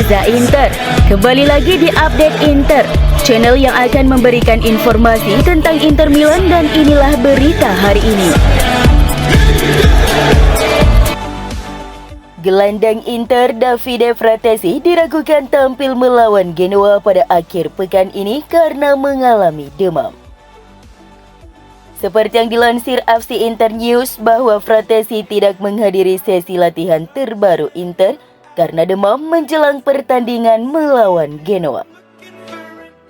Reza Inter. Kembali lagi di Update Inter, channel yang akan memberikan informasi tentang Inter Milan, dan inilah berita hari ini. Gelandang Inter Davide Fratesi diragukan tampil melawan Genoa pada akhir pekan ini karena mengalami demam. Seperti yang dilansir FC Inter News bahwa Fratesi tidak menghadiri sesi latihan terbaru Inter karena demam menjelang pertandingan melawan Genoa.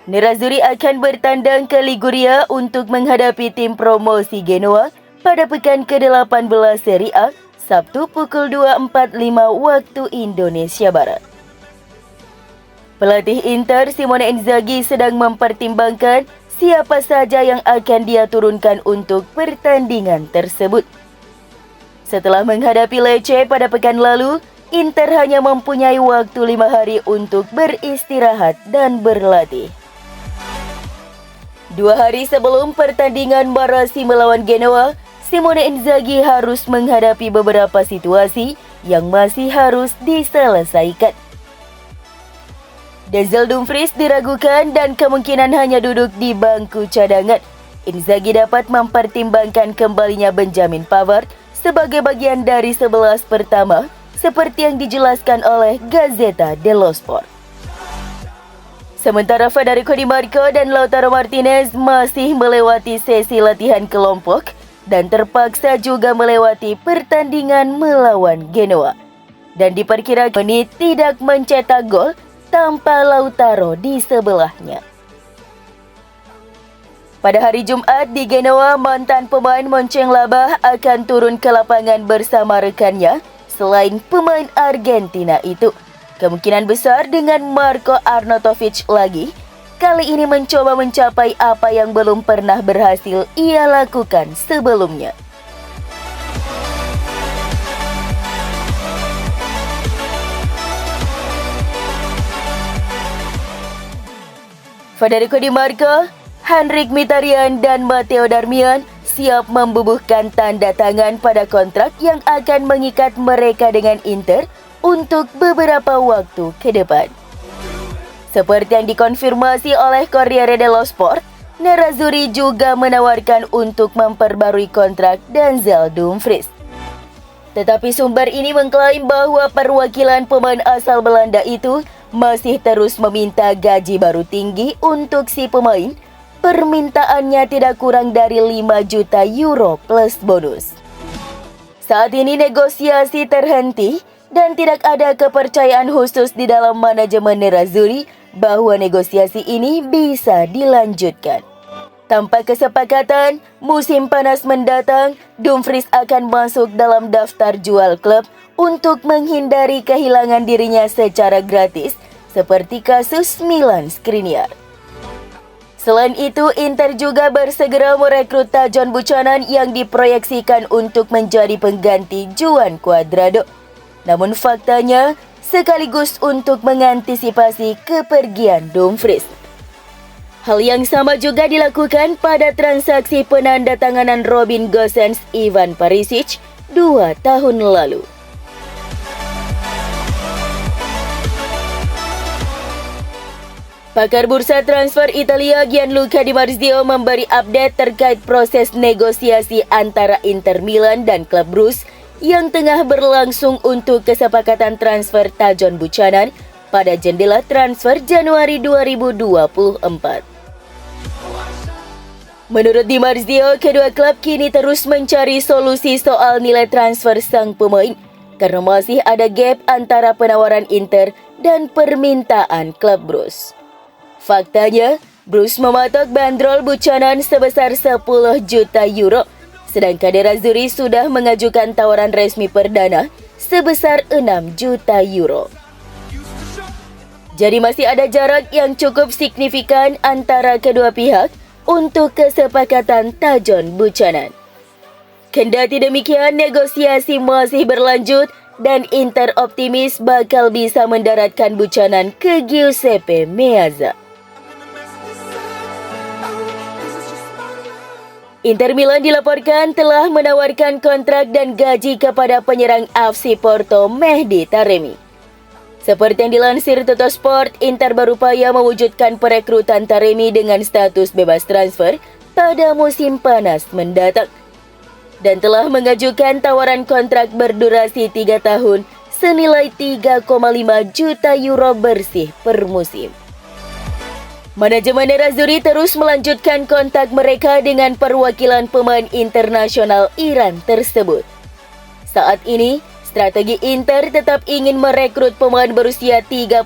Nerazzurri akan bertandang ke Liguria untuk menghadapi tim promosi Genoa pada pekan ke-18 Serie A, Sabtu pukul 2.45 waktu Indonesia Barat. Pelatih Inter Simone Inzaghi sedang mempertimbangkan siapa saja yang akan dia turunkan untuk pertandingan tersebut. Setelah menghadapi Lecce pada pekan lalu, Inter hanya mempunyai waktu 5 hari untuk beristirahat dan berlatih. 2 hari sebelum pertandingan Marassi melawan Genoa, Simone Inzaghi harus menghadapi beberapa situasi yang masih harus diselesaikan. Denzel Dumfries diragukan dan kemungkinan hanya duduk di bangku cadangan. Inzaghi dapat mempertimbangkan kembalinya Benjamin Pavard sebagai bagian dari 11 pertama, seperti yang dijelaskan oleh Gazzetta dello Sport. Sementara Federico Di Marco dan Lautaro Martinez masih melewati sesi latihan kelompok dan terpaksa juga melewati pertandingan melawan Genoa, dan diperkirakan menit tidak mencetak gol tanpa Lautaro di sebelahnya. Pada hari Jumat di Genoa, mantan pemain Mönchengladbach akan turun ke lapangan bersama rekannya selain pemain Argentina itu. Kemungkinan besar dengan Marko Arnautovic lagi, kali ini mencoba mencapai apa yang belum pernah berhasil ia lakukan sebelumnya. Federico Di Marco, Henrik Mkhitaryan, dan Matteo Darmian siap membubuhkan tanda tangan pada kontrak yang akan mengikat mereka dengan Inter untuk beberapa waktu ke depan. Seperti yang dikonfirmasi oleh Corriere dello Sport, Nerazzurri juga menawarkan untuk memperbarui kontrak Denzel Dumfries. Tetapi sumber ini mengklaim bahwa perwakilan pemain asal Belanda itu masih terus meminta gaji baru tinggi untuk si pemain. Permintaannya tidak kurang dari 5 juta euro plus bonus. Saat ini negosiasi terhenti dan tidak ada kepercayaan khusus di dalam manajemen Nerazzurri bahwa negosiasi ini bisa dilanjutkan. Tanpa kesepakatan, musim panas mendatang, Dumfries akan masuk dalam daftar jual klub untuk menghindari kehilangan dirinya secara gratis, seperti kasus Milan Skriniar. Selain itu, Inter juga bersegera merekrut Tajon Buchanan yang diproyeksikan untuk menjadi pengganti Juan Cuadrado. Namun faktanya, sekaligus untuk mengantisipasi kepergian Dumfries. Hal yang sama juga dilakukan pada transaksi penandatanganan Robin Gosens Ivan Perisic 2 tahun lalu. Pakar bursa transfer Italia Gianluca Di Marzio memberi update terkait proses negosiasi antara Inter Milan dan klub Bruges yang tengah berlangsung untuk kesepakatan transfer Tajon Buchanan pada jendela transfer Januari 2024. Menurut Di Marzio, kedua klub kini terus mencari solusi soal nilai transfer sang pemain karena masih ada gap antara penawaran Inter dan permintaan klub Bruges. Faktanya, Bruges mematok bandrol Buchanan sebesar 10 juta euro, sedangkan Nerazzurri sudah mengajukan tawaran resmi perdana sebesar 6 juta euro. Jadi masih ada jarak yang cukup signifikan antara kedua pihak untuk kesepakatan Tajon Buchanan. Kendati demikian, negosiasi masih berlanjut dan Inter optimis bakal bisa mendaratkan Buchanan ke Giuseppe Meazza. Inter Milan dilaporkan telah menawarkan kontrak dan gaji kepada penyerang FC Porto Mehdi Taremi. Seperti yang dilansir Tuttosport, Inter berupaya mewujudkan perekrutan Taremi dengan status bebas transfer pada musim panas mendatang dan telah mengajukan tawaran kontrak berdurasi 3 tahun senilai 3,5 juta euro bersih per musim. Manajemen Nerazzurri terus melanjutkan kontak mereka dengan perwakilan pemain internasional Iran tersebut. Saat ini, strategi Inter tetap ingin merekrut pemain berusia 31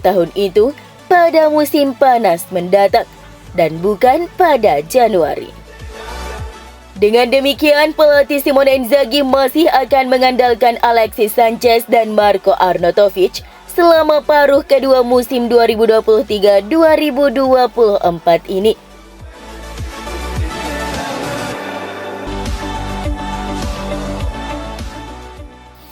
tahun itu pada musim panas mendatang dan bukan pada Januari. Dengan demikian, pelatih Simone Inzaghi masih akan mengandalkan Alexis Sanchez dan Marko Arnautovic selama paruh kedua musim 2023-2024 ini.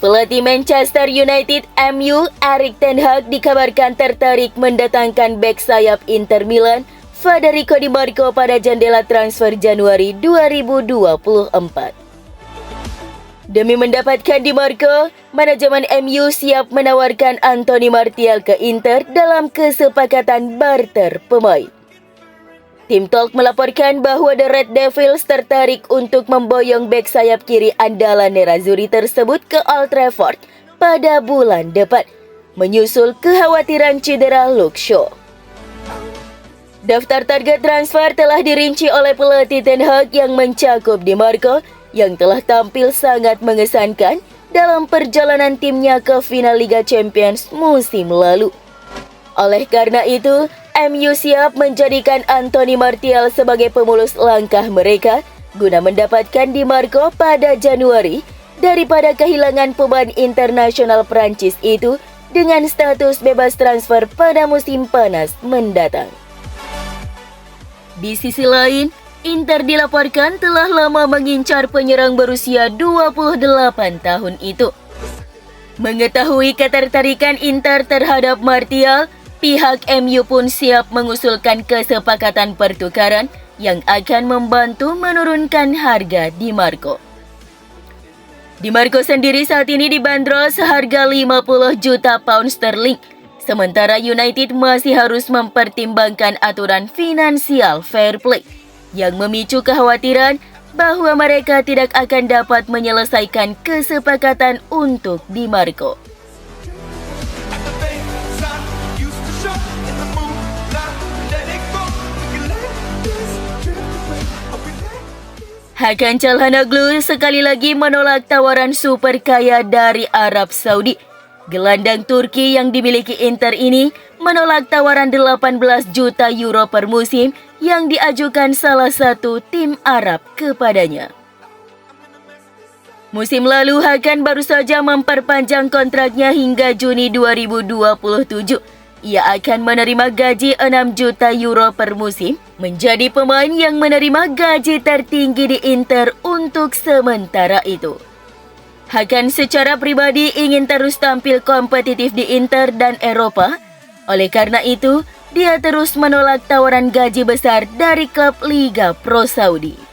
Pelatih Manchester United MU, Erik ten Hag dikabarkan tertarik mendatangkan bek sayap Inter Milan, Federico Di Marco pada jendela transfer Januari 2024. Demi mendapatkan Di Marco, manajemen MU siap menawarkan Anthony Martial ke Inter dalam kesepakatan barter pemain. Tim Talk melaporkan bahwa The Red Devils tertarik untuk memboyong bek sayap kiri andalan Nerazzurri tersebut ke Old Trafford pada bulan depan, menyusul kekhawatiran cedera Luke Shaw. Daftar target transfer telah dirinci oleh pelatih Ten Hag yang mencakup Di Marco, yang telah tampil sangat mengesankan dalam perjalanan timnya ke final Liga Champions musim lalu. Oleh karena itu, MU siap menjadikan Anthony Martial sebagai pemulus langkah mereka guna mendapatkan Di Marco pada Januari daripada kehilangan pemain internasional Prancis itu dengan status bebas transfer pada musim panas mendatang. Di sisi lain, Inter dilaporkan telah lama mengincar penyerang berusia 28 tahun itu. Mengetahui ketertarikan Inter terhadap Martial, pihak MU pun siap mengusulkan kesepakatan pertukaran yang akan membantu menurunkan harga Di Marco. Di Marco sendiri saat ini dibanderol seharga 50 juta pound sterling, sementara United masih harus mempertimbangkan aturan finansial fair play yang memicu kekhawatiran bahwa mereka tidak akan dapat menyelesaikan kesepakatan untuk Di Marco. Hakan Çalhanoğlu sekali lagi menolak tawaran super kaya dari Arab Saudi. Gelandang Turki yang dimiliki Inter ini menolak tawaran 18 juta euro per musim yang diajukan salah satu tim Arab kepadanya. Musim lalu Hakan baru saja memperpanjang kontraknya hingga Juni 2027. Ia akan menerima gaji 6 juta euro per musim, menjadi pemain yang menerima gaji tertinggi di Inter untuk sementara itu. Hakan secara pribadi ingin terus tampil kompetitif di Inter dan Eropa. Oleh karena itu, dia terus menolak tawaran gaji besar dari klub Liga Pro Saudi.